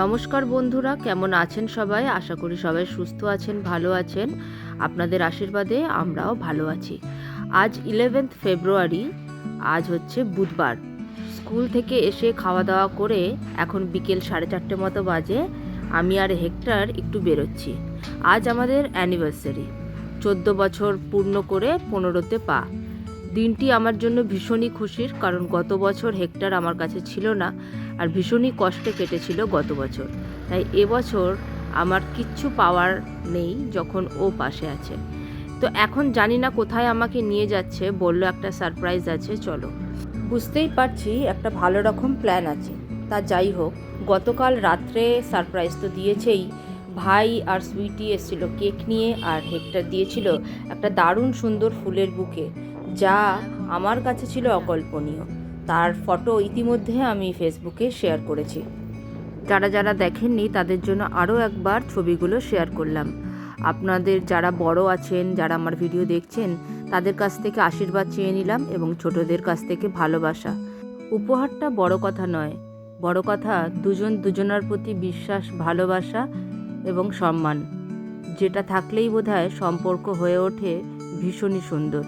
নমস্কার বন্ধুরা, কেমন আছেন সবাই? আশা করি সবাই সুস্থ আছেন, ভালো আছেন। আপনাদের আশীর্বাদে আমরাও ভালো আছি। আজ 11 ফেব্রুয়ারি, আজ হচ্ছে বুধবার। স্কুল থেকে এসে খাওয়া দাওয়া করে এখন বিকেল 4:30 মতো বাজে। আমি আর হেক্টর একটু বেরোচ্ছি। আজ আমাদের অ্যানিভার্সারি, 14 বছর পূর্ণ করে 15তে পা। দিনটি আমার জন্য ভীষণই খুশির, কারণ গত বছর হেক্টর আমার কাছে ছিল না, আর ভীষণই কষ্টে কেটেছিল গত বছর। তাই এবছর আমার কিচ্ছু পাওয়ার নেই যখন ও পাশে আছে। তো এখন জানি না কোথায় আমাকে নিয়ে যাচ্ছে, বলল একটা সারপ্রাইজ আছে, চলো। বুঝতেই পারছি একটা ভালো রকম প্ল্যান আছে। তা যাই হোক, গতকাল রাত্রে সারপ্রাইজ তো দিয়েছেই। ভাই আর সুইটি এসেছিল কেক নিয়ে, আর হেক্টর দিয়েছিল একটা দারুণ সুন্দর ফুলের বুকে, যা আমার কাছে ছিল অকল্পনীয়। তার ফটো ইতিমধ্যে আমি ফেসবুকে শেয়ার করেছি। যারা যারা দেখেননি তাদের জন্য আরও একবার ছবিগুলো শেয়ার করলাম। আপনাদের যারা বড় আছেন, যারা আমার ভিডিও দেখছেন, তাদের কাছ থেকে আশীর্বাদ চেয়ে নিলাম এবং ছোটদের কাছ থেকে ভালোবাসা। উপহারটা বড় কথা নয়, বড় কথা দুজন দুজনার প্রতি বিশ্বাস, ভালোবাসা এবং সম্মান, যেটা থাকলেই বোধহয় সম্পর্ক হয়ে ওঠে ভীষণই সুন্দর।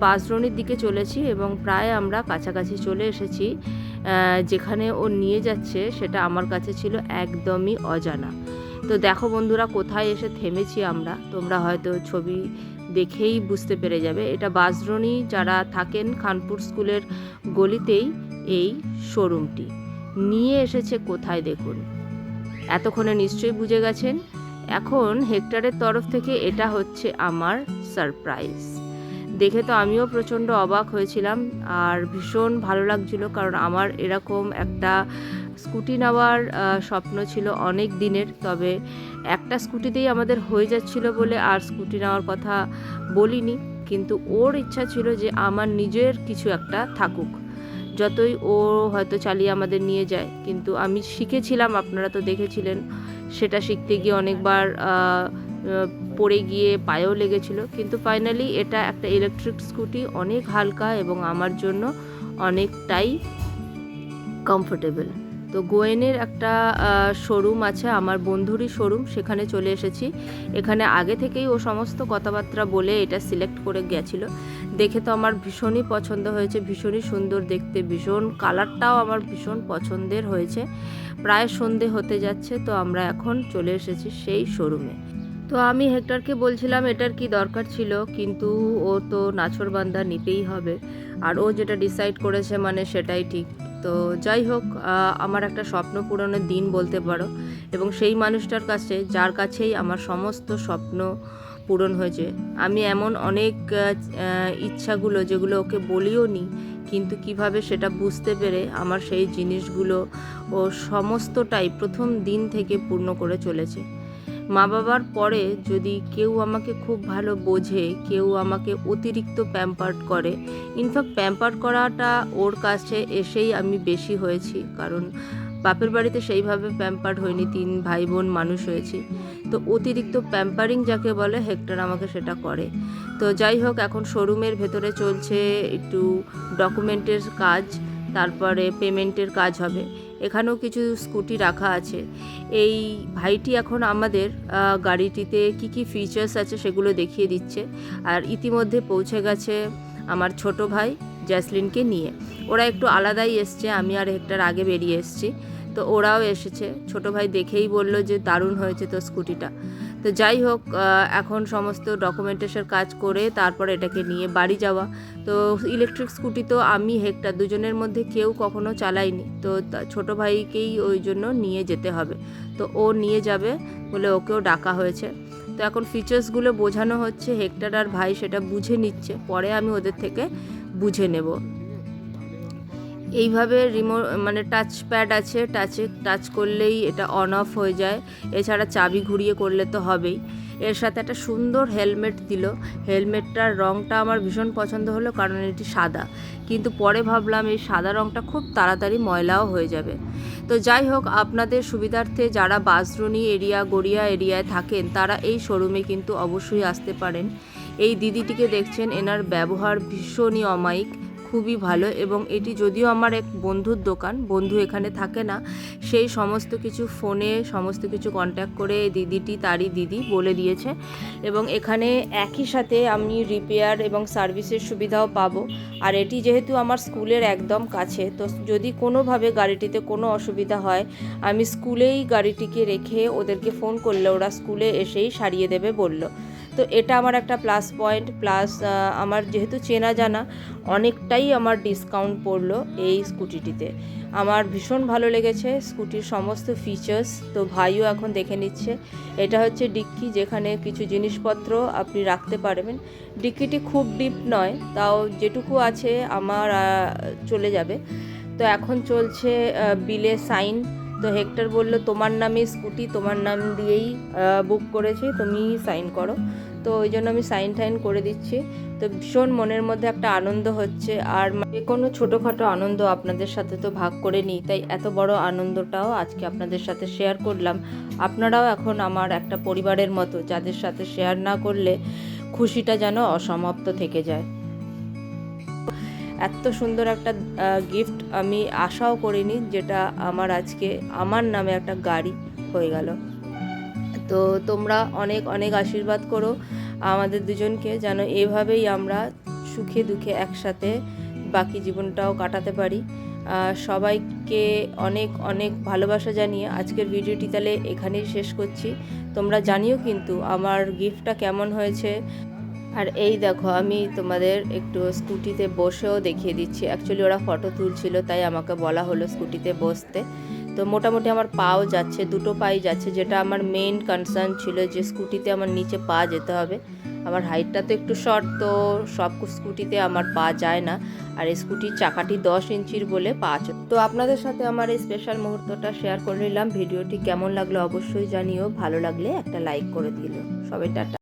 বাসরণির দিকে চলেছি এবং প্রায় আমরা কাছাকাছি চলে এসেছি। যেখানে ও নিয়ে যাচ্ছে সেটা আমার কাছে ছিল একদমই অজানা। তো দেখো বন্ধুরা, কোথায় এসে থেমেছি আমরা, তোমরা হয়তো ছবি দেখেই বুঝতে পেরে যাবে। এটা বাসরণি, যারা থাকেন খানপুর স্কুলের গলিতেই এই শোরুমটি। নিয়ে এসেছে কোথায় দেখুন, এতক্ষণে নিশ্চয়ই বুঝে গেছেন। এখন হেক্টরের তরফ থেকে এটা হচ্ছে আমার সারপ্রাইজ। দেখে তো আমিও প্রচণ্ড অবাক হয়েছিলাম, আর ভীষণ ভালো লাগছিল, কারণ আমার এরকম একটা স্কুটি নেওয়ার স্বপ্ন ছিল অনেক দিনের। তবে একটা স্কুটিতেই আমাদের হয়ে যাচ্ছিল বলে আর স্কুটি নেওয়ার কথা বলিনি, কিন্তু ওর ইচ্ছা ছিল যে আমার নিজের কিছু একটা থাকুক। যতই ও হয়তো চালিয়ে আমাদের নিয়ে যায়, কিন্তু আমি শিখেছিলাম, আপনারা তো দেখেছিলেন। সেটা শিখতে গিয়ে অনেকবার পড়ে গিয়ে পায়েও লেগেছিল, কিন্তু ফাইনালি এটা একটা ইলেকট্রিক স্কুটি, অনেক হালকা এবং আমার জন্য অনেকটাই কমফোর্টেবল। তো গোয়েনের একটা শোরুম আছে, আমার বন্ধুরই শোরুম, সেখানে চলে এসেছি। এখানে আগে থেকেই ও সমস্ত কথাবার্তা বলে এটা সিলেক্ট করে গেছিল। দেখে তো আমার ভীষণই পছন্দ হয়েছে, ভীষণই সুন্দর দেখতে, ভীষণ কালারটাও আমার ভীষণ পছন্দের হয়েছে। প্রায় সন্ধে হতে যাচ্ছে, তো আমরা এখন চলে এসেছি সেই শোরুমে। তো আমি হেক্টরকে বলছিলাম এটার কি দরকার ছিল, কিন্তু ও তো নাছোড়বান্দা, নিতেই হবে, আর ও যেটা ডিসাইড করেছে মানে সেটাই ঠিক। তো যাই হোক, আমার একটা স্বপ্ন পূরণের দিন বলতে পারো, এবং সেই মানুষটার কাছে, যার কাছেই আমার সমস্ত স্বপ্ন পূরণ হয়েছে। আমি এমন অনেক ইচ্ছাগুলো যেগুলো ওকে বলিও নি, কিন্তু কিভাবে সেটা বুঝতে পেরে আমার সেই জিনিসগুলো ও সমস্তটাই প্রথম দিন থেকে পূর্ণ করে চলেছে। মা বাবার পরে যদি কেউ আমাকে খুব ভালো বোঝে, কেউ আমাকে অতিরিক্ত প্যাম্পার্ড করে, ইনফ্যাক্ট প্যাম্পার্ড করাটা ওর কাছে এসেই আমি বেশি হয়েছি, কারণ বাপের বাড়িতে সেইভাবে প্যাম্পার্ড হয়নি, 3 ভাই বোন মানুষ হয়েছি। তো অতিরিক্ত প্যাম্পারিং যাকে বলে, হেক্টর আমাকে সেটা করে। তো যাই হোক, এখন শোরুমের ভেতরে চলছে একটু ডকুমেন্টের কাজ, তারপরে পেমেন্টের কাজ হবে। এখানেও কিছু স্কুটি রাখা আছে। এই ভাইটি এখন আমাদের গাড়িটিতে কি কি ফিচার্স আছে সেগুলো দেখিয়ে দিচ্ছে, আর ইতিমধ্যে পৌঁছে গেছে আমার ছোট ভাই জ্যাসলিনকে নিয়ে। ওরা একটু আলাদাই এসছে, আমি আর হেক্টর আগে বেরিয়ে এসছি, তো ওরাও এসেছে। ছোট ভাই দেখেই বলল যে দারুণ হয়েছে তো স্কুটিটা। তো যাই হোক, এখন সমস্ত ডকুমেন্টেশন কাজ করে তারপর এটাকে নিয়ে বাড়ি যাওয়া। তো ইলেকট্রিক স্কুটি তো আমি হেক্টর দুজনের মধ্যে কেউ কখনো চালাইনি, তো ছোট ভাইকেই ওই জন্য নিয়ে যেতে হবে। তো ও নিয়ে যাবে বলে ওকেও ডাকা হয়েছে। তো এখন ফিচার্সগুলো বোঝানো হচ্ছে, হেক্টর আর ভাই সেটা বুঝে নিচ্ছে, পরে আমি ওদের থেকে বুঝে নেব। এইভাবে মানে টাচ প্যাড আছে, টাচ করলেই এটা অন অফ হয়ে যায়। এছাড়া চাবি ঘুরিয়ে করলে তো হবেই। এর সাথে একটা সুন্দর হেলমেট দিল। হেলমেটটার রঙটা আমার ভীষণ পছন্দ হলো, কারণ এটি সাদা, কিন্তু পরে ভাবলাম এই সাদা রঙটা খুব তাড়াতাড়ি ময়লাও হয়ে যাবে। তো যাই হোক, আপনাদের সুবিধার্থে যারা বাসরণি এরিয়া, গড়িয়া এরিয়ায় থাকেন, তারা এই শোরুমে কিন্তু অবশ্যই আসতে পারেন। এই দিদিটিকে দেখছেন, এনার ব্যবহার ভীষণই অমায়িক, খুবই ভালো। এবং এটি যদিও আমার এক বন্ধুর দোকান, বন্ধু এখানে থাকে না, সেই সমস্ত কিছু ফোনে সমস্ত কিছু কন্ট্যাক্ট করে এই দিদিটি তারই দিদি বলে দিয়েছে। এবং এখানে একই সাথে আমি রিপেয়ার এবং সার্ভিসের সুবিধাও পাবো। আর এটি যেহেতু আমার স্কুলের একদম কাছে, তো যদি কোনোভাবে গাড়িটিতে কোনো অসুবিধা হয়, আমি স্কুলেই গাড়িটিকে রেখে ওদেরকে ফোন করলে ওরা স্কুলে এসেই সারিয়ে দেবে বলল। তো এটা আমার একটা প্লাস পয়েন্ট। প্লাস আমার যেহেতু চেনা জানা, অনেকটাই আমার ডিসকাউন্ট পড়লো এই স্কুটিটিতে। আমার ভীষণ ভালো লেগেছে স্কুটির সমস্ত ফিচার্স। তো ভাইও এখন দেখে নিচ্ছে। এটা হচ্ছে ডিক্কি, যেখানে কিছু জিনিসপত্র আপনি রাখতে পারবেন। ডিক্কিটি খুব ডিপ নয়, তাও যেটুকু আছে আমার চলে যাবে। তো এখন চলছে বিলে সাইন। তো হেক্টর বলল, তোমার নামে স্কুটি, তোমার নাম দিয়েই বুক করেছি, তুমি সাইন করো। তো ওই জন্য আমি সাইন টাইন করে দিচ্ছি। তো ভীষণ মনের মধ্যে একটা আনন্দ হচ্ছে। আর যে কোনো ছোটোখাটো আনন্দ আপনাদের সাথে তো ভাগ করে নিই, তাই এত বড় আনন্দটাও আজকে আপনাদের সাথে শেয়ার করলাম। আপনারাও এখন আমার একটা পরিবারের মতো, যাদের সাথে শেয়ার না করলে খুশিটা যেন অসমাপ্ত থেকে যায়। এত সুন্দর একটা গিফট আমি আশাও করিনি, যেটা আমার আজকে আমার নামে একটা গাড়ি হয়ে গেল। তো তোমরা অনেক অনেক আশীর্বাদ করো আমাদের দুজনকে, যেন এভাবেই আমরা সুখে দুঃখে একসাথে বাকি জীবনটাও কাটাতে পারি। সবাইকে অনেক অনেক ভালোবাসা জানিয়ে আজকের ভিডিওটি তাহলে এখানেই শেষ করছি। তোমরা জানিও কিন্তু আমার গিফটটা কেমন হয়েছে। আর এই দেখো, আমি তোমাদের একটু স্কুটিতে বসেও দেখিয়ে দিচ্ছি। অ্যাকচুয়ালি ওরা ফটো তুলছিল, তাই আমাকে বলা হলো স্কুটিতে বসতে। তো মোটামুটি আমার পাও যাচ্ছে, দুটো পাই যাচ্ছে, যেটা আমার মেইন কনসার্ন ছিল, যে স্কুটিতে আমার নিচে পা যেতে হবে। আমার হাইটটা তো একটু শর্ট, তো সব স্কুটিতে আমার পা যায় না। আর এই স্কুটির চাকাটি 10 ইঞ্চির বলে পা। তো আপনাদের সাথে আমার এই স্পেশাল মুহূর্তটা শেয়ার করে নিলাম। ভিডিওটি কেমন লাগলো অবশ্যই জানিও। ভালো লাগলে একটা লাইক করে দিল। সবাই টাটা।